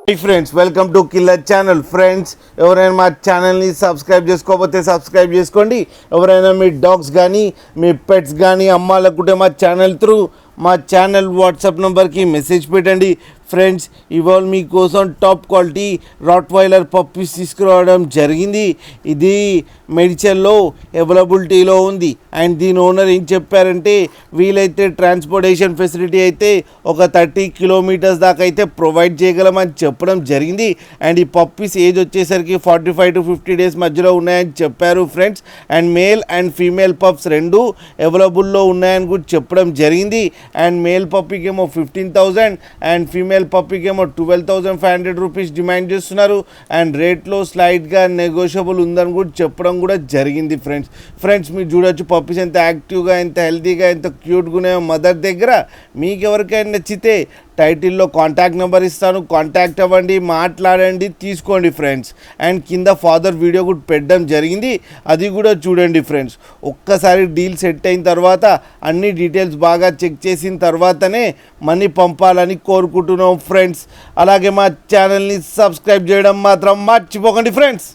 Hi friends, welcome to killer channel. Friends, ఎవరైనా మా ఛానల్ని సబ్స్క్రైబ్ చేసుకోకపోతే సబ్స్క్రైబ్ చేసుకోండి. ఎవరైనా మీ డాగ్స్ కానీ మీ పెట్స్ కానీ అమ్మాలనుకుంటే మా ఛానల్ త్రూ మా ఛానల్ వాట్సాప్ నెంబర్కి మెసేజ్ పెట్టండి. ఫ్రెండ్స్, ఇవాళ మీకోసం టాప్ క్వాలిటీ రాట్వైలర్ పప్పీస్ తీసుకురావడం జరిగింది. ఇది మెడిచల్లో అవైలబిలిటీలో ఉంది. అండ్ దీని ఓనర్ ఏం చెప్పారంటే, వీలైతే ట్రాన్స్పోర్టేషన్ ఫెసిలిటీ అయితే ఒక 30 కిలోమీటర్స్ దాకా అయితే ప్రొవైడ్ చేయగలమని చెప్పడం జరిగింది. అండ్ ఈ పప్పీస్ ఏజ్ వచ్చేసరికి 45 to 50 డేస్ మధ్యలో ఉన్నాయని చెప్పారు friends. And male and female pups రెండు అవైలబుల్లో ఉన్నాయని కూడా చెప్పడం జరిగింది. అండ్ మేల్ పప్పీకి ఏమో 15,000 అండ్ ఫీమేల్ పప్పీకి ఏమో 12,500 రూపీస్ డిమాండ్ చేస్తున్నారు. అండ్ రేట్లో స్లైడ్గా నెగోషియబుల్ ఉందని కూడా చెప్పడం కూడా జరిగింది. ఫ్రెండ్స్ మీరు చూడొచ్చు పప్పీస్ ఎంత యాక్టివ్గా, ఎంత హెల్తీగా, ఎంత క్యూట్గా ఉన్నాయో మదర్ దగ్గర. మీకు ఎవరికైనా నచ్చితే టైటిల్లో కాంటాక్ట్ నెంబర్ ఇస్తాను, కాంటాక్ట్ అవ్వండి, మాట్లాడండి, తీసుకోండి ఫ్రెండ్స్. అండ్ కింద ఫాదర్ వీడియో కూడా పెట్టడం జరిగింది, అది కూడా చూడండి ఫ్రెండ్స్. ఒక్కసారి డీల్ సెట్ అయిన తర్వాత అన్ని డీటెయిల్స్ బాగా చెక్ చేసిన తర్వాతనే మనీ పంపాలని కోరుకుంటున్నాం ఫ్రెండ్స్. అలాగే మా ఛానల్ని సబ్స్క్రైబ్ చేయడం మాత్రం మర్చిపోకండి ఫ్రెండ్స్.